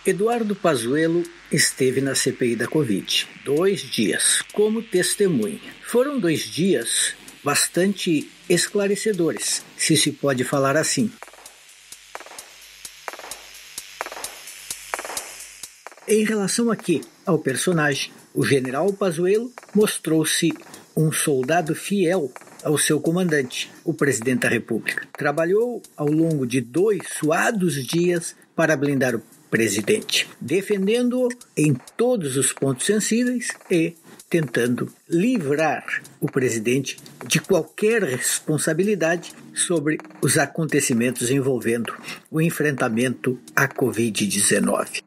Eduardo Pazuello esteve na CPI da Covid 2 dias como testemunha. Foram 2 dias bastante esclarecedores, se pode falar assim. Em relação aqui ao personagem, o general Pazuello mostrou-se um soldado fiel ao seu comandante, o presidente da República. Trabalhou ao longo de 2 suados dias para blindar o presidente, defendendo-o em todos os pontos sensíveis e tentando livrar o presidente de qualquer responsabilidade sobre os acontecimentos envolvendo o enfrentamento à Covid-19.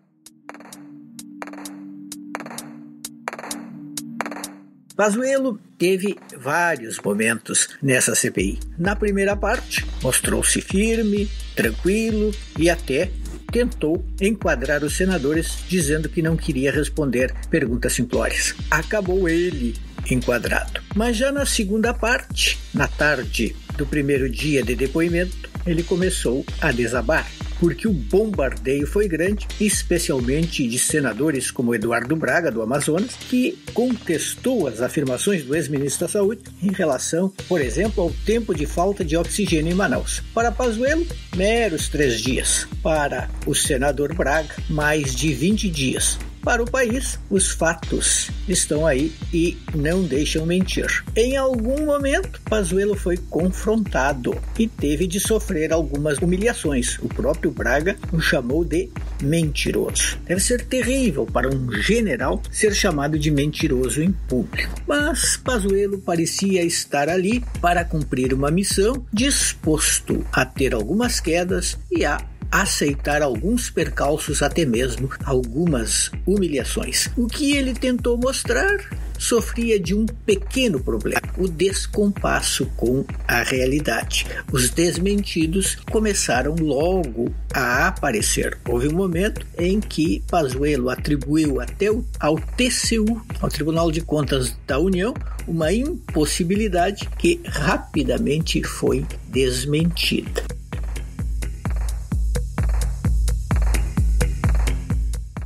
Pazuello teve vários momentos nessa CPI. Na primeira parte, mostrou-se firme, tranquilo e até tentou enquadrar os senadores dizendo que não queria responder perguntas simplórias. Acabou ele enquadrado. Mas já na segunda parte, na tarde do primeiro dia de depoimento, ele começou a desabar, porque o bombardeio foi grande, especialmente de senadores como Eduardo Braga, do Amazonas, que contestou as afirmações do ex-ministro da Saúde em relação, por exemplo, ao tempo de falta de oxigênio em Manaus. Para Pazuello, meros 3 dias. Para o senador Braga, mais de 20 dias. Para o país, os fatos estão aí e não deixam mentir. Em algum momento, Pazuello foi confrontado e teve de sofrer algumas humilhações. O próprio Braga o chamou de mentiroso. Deve ser terrível para um general ser chamado de mentiroso em público. Mas Pazuello parecia estar ali para cumprir uma missão, disposto a ter algumas quedas e a aceitar alguns percalços, até mesmo algumas humilhações. O que ele tentou mostrar sofria de um pequeno problema, o descompasso com a realidade. Os desmentidos começaram logo a aparecer. Houve um momento em que Pazuello atribuiu até ao TCU, ao Tribunal de Contas da União, uma impossibilidade que rapidamente foi desmentida.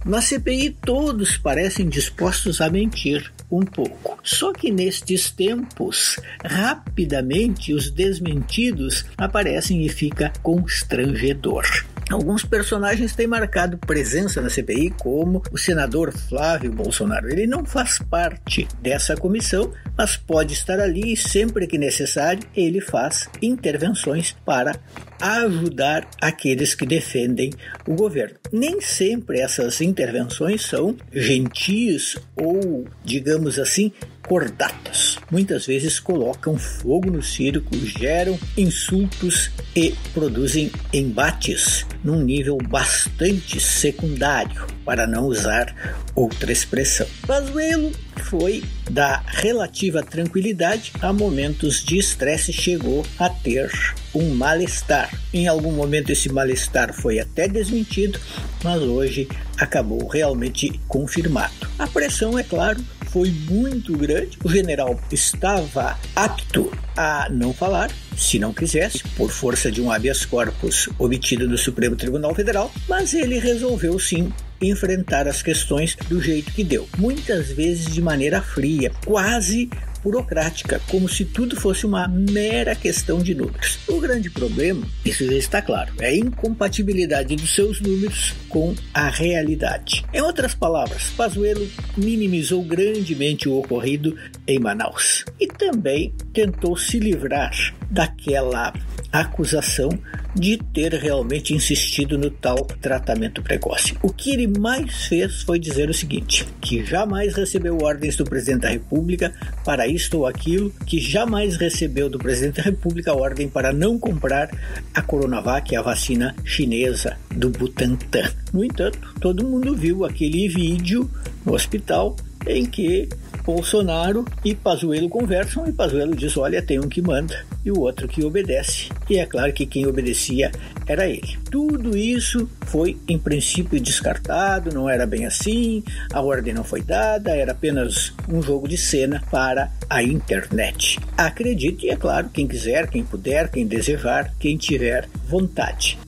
Na CPI, todos parecem dispostos a mentir um pouco. Só que nestes tempos, rapidamente os desmentidos aparecem e fica constrangedor. Alguns personagens têm marcado presença na CPI, como o senador Flávio Bolsonaro. Ele não faz parte dessa comissão, mas pode estar ali e sempre que necessário ele faz intervenções para ajudar aqueles que defendem o governo. Nem sempre essas intervenções são gentis ou, digamos assim, cordatas. Muitas vezes colocam fogo no circo, geram insultos e produzem embates num nível bastante secundário, para não usar outra expressão. Pazuello foi da relativa tranquilidade a momentos de estresse, chegou a ter um mal-estar. Em algum momento esse mal-estar foi até desmentido, mas hoje acabou realmente confirmado. A pressão, é claro, foi muito grande. O general estava apto a não falar, se não quisesse, por força de um habeas corpus obtido no Supremo Tribunal Federal, mas ele resolveu sim enfrentar as questões do jeito que deu. Muitas vezes de maneira fria, quase burocrática, como se tudo fosse uma mera questão de números. O grande problema, isso já está claro, é a incompatibilidade dos seus números com a realidade. Em outras palavras, Pazuello minimizou grandemente o ocorrido em Manaus e também tentou se livrar daquela acusação de ter realmente insistido no tal tratamento precoce. O que ele mais fez foi dizer o seguinte, que jamais recebeu ordens do presidente da República para isto ou aquilo, que jamais recebeu do presidente da República a ordem para não comprar a Coronavac, a vacina chinesa do Butantan. No entanto, todo mundo viu aquele vídeo no hospital em que Bolsonaro e Pazuello conversam e Pazuello diz, olha, tem um que manda e o outro que obedece. E é claro que quem obedecia era ele. Tudo isso foi, em princípio, descartado, não era bem assim, a ordem não foi dada, era apenas um jogo de cena para a internet. Acredite, é claro, quem quiser, quem puder, quem desejar, quem tiver vontade.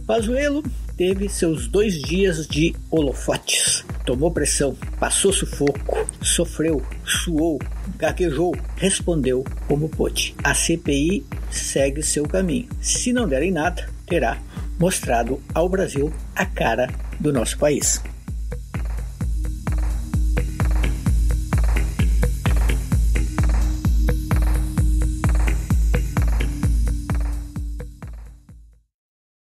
Pazuello teve seus 2 dias de holofotes. Tomou pressão, passou sufoco, sofreu, suou, gaguejou, respondeu como pôde. A CPI segue seu caminho. Se não derem nada, terá mostrado ao Brasil a cara do nosso país.